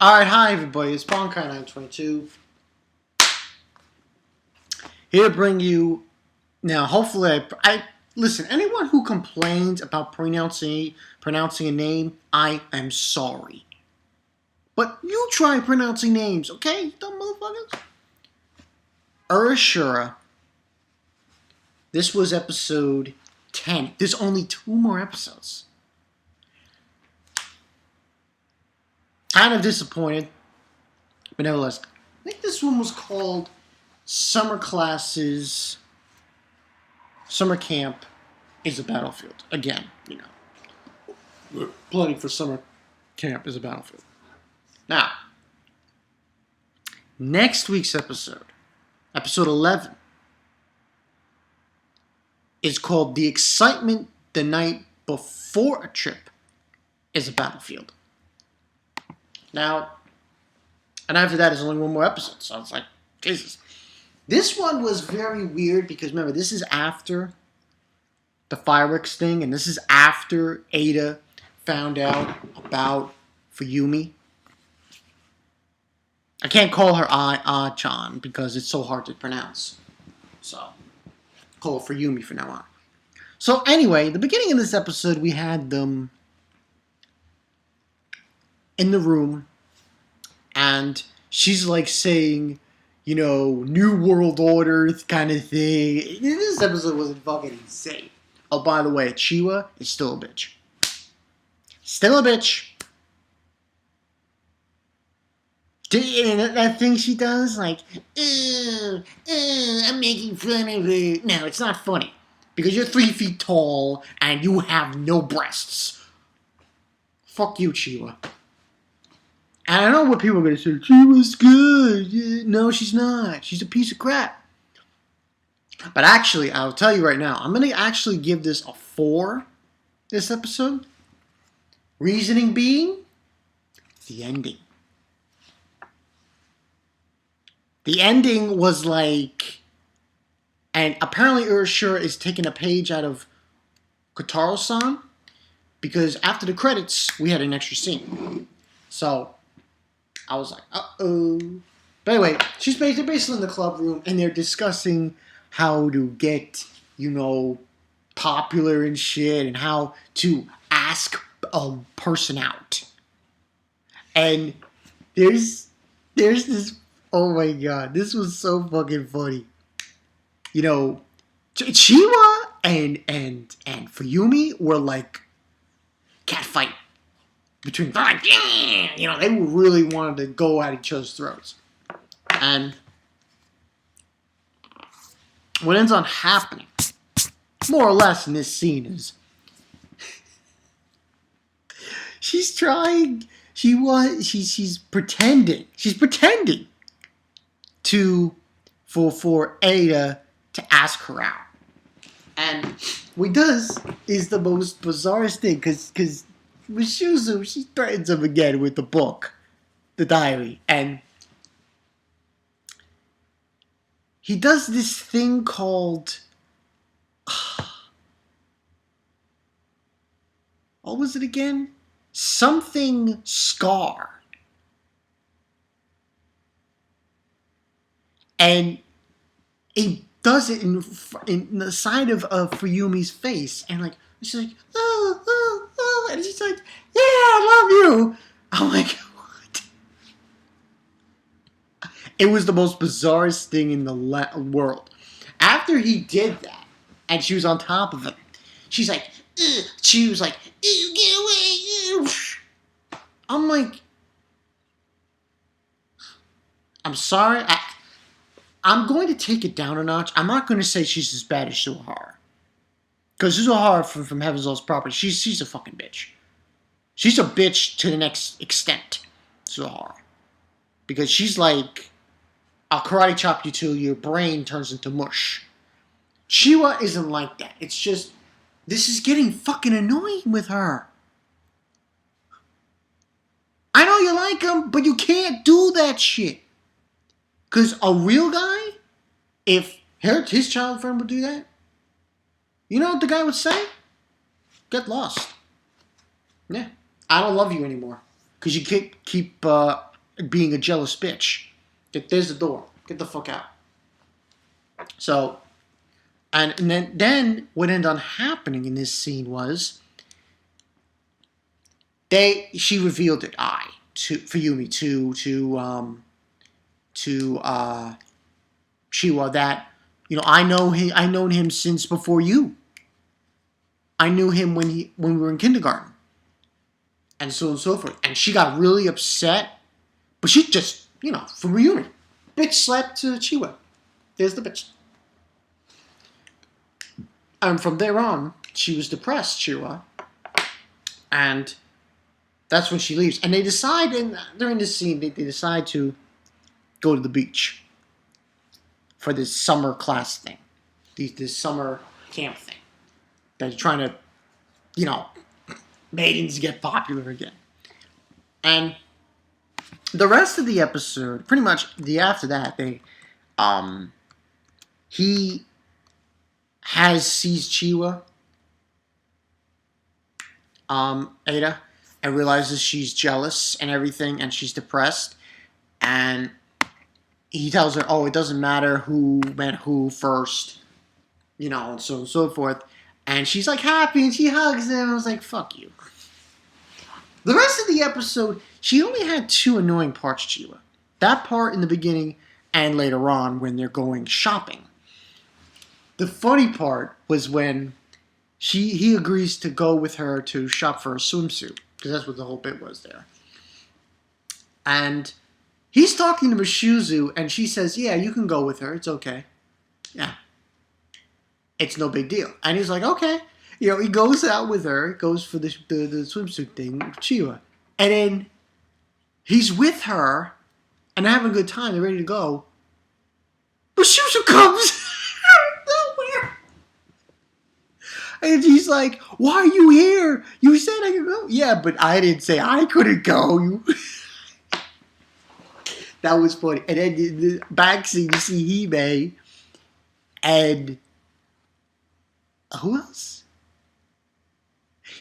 Alright, hi everybody, it's Bonkai922 here to bring you, now hopefully listen, anyone who complains about pronouncing a name, I am sorry. But you try pronouncing names, okay, you dumb motherfuckers? Oreshura, this was episode 10, there's only 2 more episodes. Kind of disappointed, but nevertheless, I think this one was called Summer Camp is a Battlefield. Again, you know, plenty for Summer Camp is a Battlefield. Now, next week's episode 11, is called The Excitement the Night Before a Trip is a Battlefield. Now, and after that, there's only 1 more episode, so it's like, Jesus. This one was very weird because, remember, this is after the fireworks thing, and this is after Ada found out about Fuyuumi. I can't call her Ah-chan because it's so hard to pronounce. So, call her Fuyuumi from now on. So, anyway, the beginning of this episode, we had them in the room, and she's like saying, you know, New World Order kind of thing. This episode was fucking insane. Oh, by the way, Chiwa is still a bitch. Still a bitch. And that thing she does, like, I'm making fun of her. No, it's not funny. Because you're 3 feet tall and you have no breasts. Fuck you, Chiwa. And I know what people are going to say. Chiwa's good. No, she's not. She's a piece of crap. But actually, I'll tell you right now, I'm going to actually give this a 4 this episode. Reasoning being, the ending. The ending was like, and apparently Oreshura is taking a page out of Kotaro-san, because after the credits, we had an extra scene. So, I was like, uh-oh. But anyway, they're basically in the club room, and they're discussing how to get, you know, popular and shit, and how to ask a person out. And there's this, oh my god, this was so fucking funny. You know, Chiwa and Fuyuumi were like catfight. Between, like, you know, they really wanted to go at each other's throats. And what ends on happening, more or less in this scene, is she's pretending for Ada to ask her out. And what he does is the most bizarrest thing, because MASHUZU, she threatens him again with the book, the diary, and he does this thing called, what was it again? Something scar. And he does it in the side of Fuyuumi's face, and like, she's like, oh, and she's like, yeah, I love you. I'm like, what? It was the most bizarrest thing in the world. After he did that, and she was on top of him, she's like, ugh. She was like, get away. I'm like, I'm sorry. I'm going to take it down a notch. I'm not going to say she's as bad as Suhara. Because Suhara from Heaven's Lost Property, she's a fucking bitch. She's a bitch to the next extent, Suhara. Because she's like, I'll karate chop you till your brain turns into mush. Chiwa isn't like that. It's just, this is getting fucking annoying with her. I know you like him, but you can't do that shit. Because a real guy, if his child friend would do that, you know what the guy would say? Get lost. Yeah. I don't love you anymore. Because you keep being a jealous bitch. There's the door. Get the fuck out. So, and then what ended up happening in this scene was she revealed it to Fuyuumi to chiwa that I known him since before you. I knew him when we were in kindergarten, and so on and so forth. And she got really upset, but she just Fuyuumi, bitch slapped to Chiwa. There's the bitch. And from there on, she was depressed, Chiwa, and that's when she leaves. And they decide, during this scene, they decide to go to the beach for this summer class thing, this summer camp thing. They're trying to, maidens get popular again. And the rest of the episode, pretty much after that, he sees Chiwa, Ada, and realizes she's jealous and everything, and she's depressed, and he tells her, "Oh, it doesn't matter who met who first, and so on and so forth." And she's like happy, and she hugs him. I was like, "Fuck you." The rest of the episode, she only had two annoying parts, Chiwa. That part in the beginning, and later on when they're going shopping. The funny part was when he agrees to go with her to shop for a swimsuit, because that's what the whole bit was there. And he's talking to MASHUZU, and she says, "Yeah, you can go with her. It's okay. Yeah. It's no big deal." And he's like, "Okay." He goes out with her, goes for the swimsuit thing with Chiwa. And then he's with her, and they're having a good time. They're ready to go. MASHUZU comes out of nowhere. And he's like, "Why are you here? You said I could go." "Yeah, but I didn't say I couldn't go." That was funny. And then the back scene, you see Hime and who else?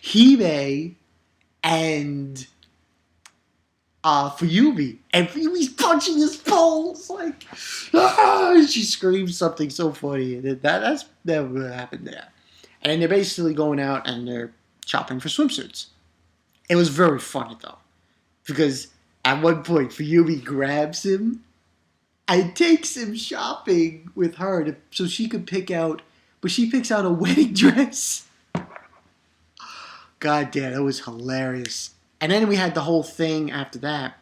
Hime and Fuyuumi. And Fuyuumi's punching his pole. It's like, she screams something so funny. And that's never happened there. And then they're basically going out and they're shopping for swimsuits. It was very funny, though. Because at one point, Fuyuumi grabs him and takes him shopping with her so she could pick out, but she picks out a wedding dress. God damn, that was hilarious. And then we had the whole thing after that.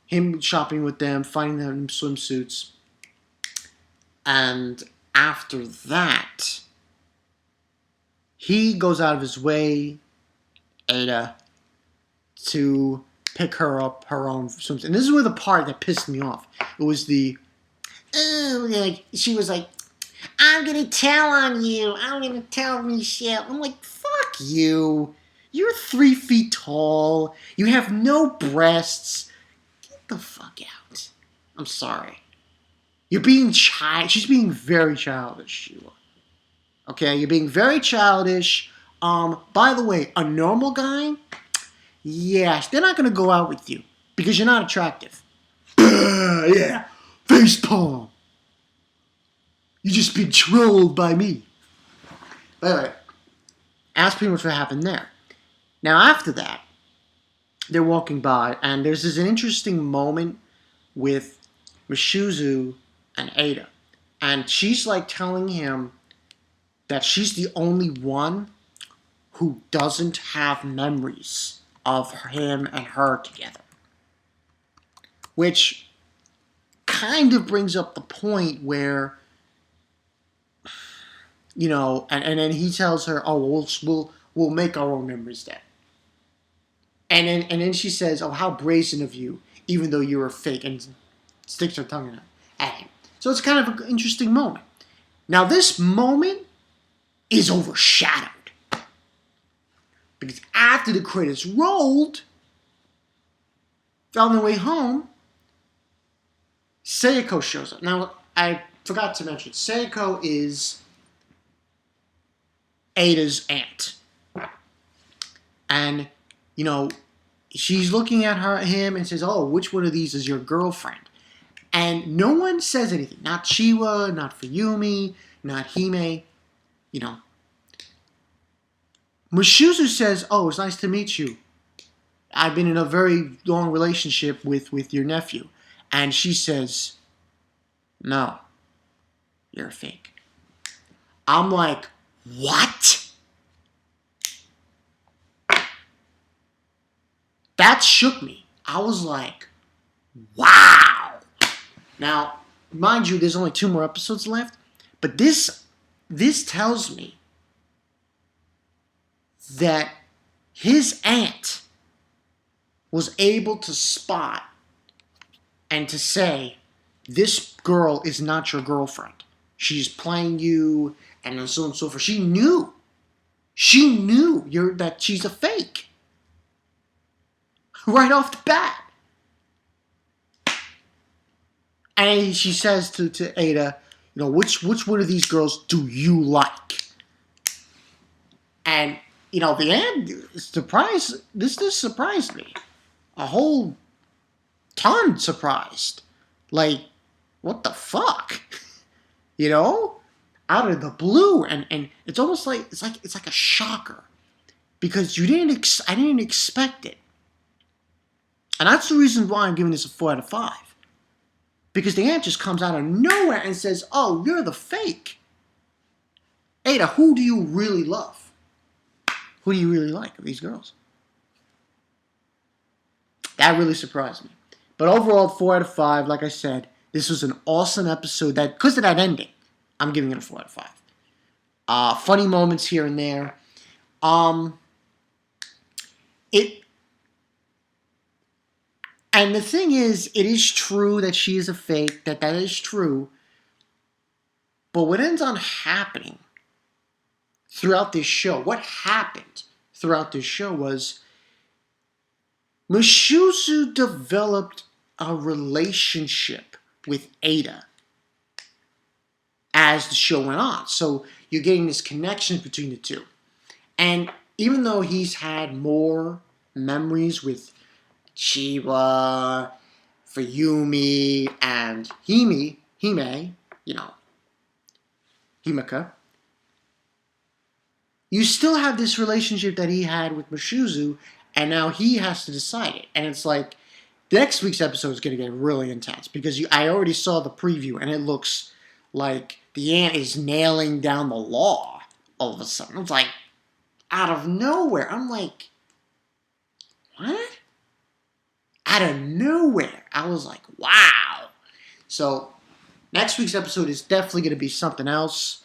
Him shopping with them, finding them swimsuits. And after that, he goes out of his way, Ada, to pick her up her own swimsuit. And this is where the part that pissed me off. It was she was like, "I'm going to tell on you. I'm going to tell Michelle." I'm like, fuck you. You're 3 feet tall. You have no breasts. Get the fuck out. I'm sorry. You're being She's being very childish, Sheila. Okay, you're being very childish. By the way, a normal guy, yes, they're not going to go out with you because you're not attractive. Yeah, face palm. You just been trolled by me. But anyway, that's pretty much what happened there. Now, after that, they're walking by, and there's this an interesting moment with MASHUZU and Ada. And she's like telling him that she's the only one who doesn't have memories of him and her together. Which kind of brings up the point where, and then he tells her, "Oh, we'll make our own memories then." And then she says, "Oh, how brazen of you, even though you were fake," and sticks her tongue at him. So it's kind of an interesting moment. Now, this moment is overshadowed. Because after the credits rolled, on the way home, Seiko shows up. Now, I forgot to mention, Seiko is Ada's aunt. And, she's looking at him and says, "Oh, which one of these is your girlfriend?" And no one says anything. Not Chiwa, not Fuyuumi, not Hime. You know, MASHUZU says, "Oh, it's nice to meet you. I've been in a very long relationship with your nephew." And she says, "No, you're a fake." I'm like, what? That shook me. I was like, wow. Now, mind you, there's only 2 more episodes left, but this tells me that his aunt was able to spot and to say, this girl is not your girlfriend. She's playing you, and so on and so forth. She knew that she's a fake right off the bat. And she says to Ada, which one of these girls do you like? And the end surprised. This surprised me a whole ton. Surprised, like, what the fuck, out of the blue, and it's almost like it's like a shocker because I didn't expect it, and that's the reason why I'm giving this a 4 out of 5. Because the aunt just comes out of nowhere and says, "Oh, you're the fake." Ada, who do you really love? Who do you really like of these girls? That really surprised me. But overall, 4 out of 5. Like I said, this was an awesome episode. That because of that ending, I'm giving it a 4 out of 5. Funny moments here and there. And the thing is, it is true that she is a fake. That is true. But what ends on happening throughout this show, what happened throughout this show was MASHUZU developed a relationship with Ada as the show went on. So you're getting this connection between the two. And even though he's had more memories with chiwa, fuyuumi, and Hime, Himeka, you still have this relationship that he had with MASHUZU, and now he has to decide it. And it's like, next week's episode is going to get really intense because I already saw the preview, and it looks like the aunt is nailing down the law all of a sudden. It's like, out of nowhere. I'm like, what? Out of nowhere. I was like, wow. So, next week's episode is definitely going to be something else.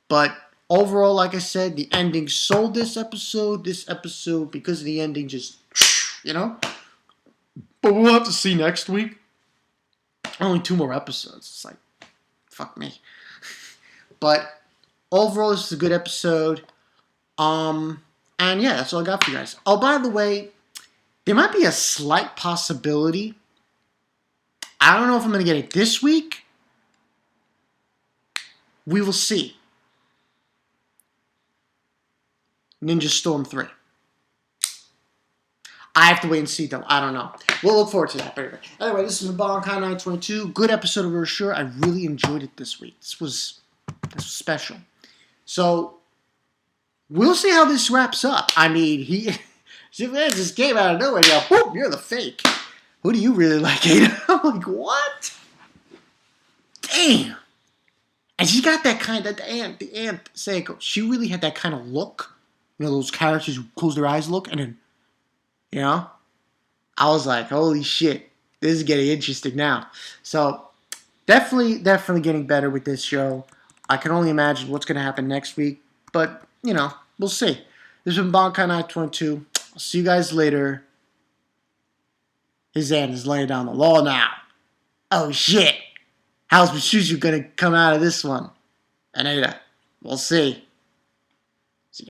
But overall, like I said, the ending sold this episode. This episode, because of the ending, just, But we'll have to see next week. Only 2 more episodes. It's like, fuck me. But overall, this is a good episode. And yeah, that's all I got for you guys. Oh, by the way, there might be a slight possibility. I don't know if I'm going to get it this week. We will see. Ninja Storm 3. I have to wait and see, though. I don't know. We'll look forward to that. But anyway, this is Bankai 922. Good episode of Oreshura. I really enjoyed it this week. This was special. So, we'll see how this wraps up. I mean, Superman just came out of nowhere. Boom, you're the fake. Who do you really like, Ada? I'm like, what? Damn. And she got that kind of, the aunt, Seiko, she really had that kind of look. Those characters who close their eyes look, and then, I was like, holy shit, this is getting interesting now. So, definitely getting better with this show. I can only imagine what's going to happen next week, but, we'll see. This has been Bankai 922. I'll see you guys later. His aunt is laying down the law now. Oh shit. How's MASHUZU gonna come out of this one? And Ada, we'll see.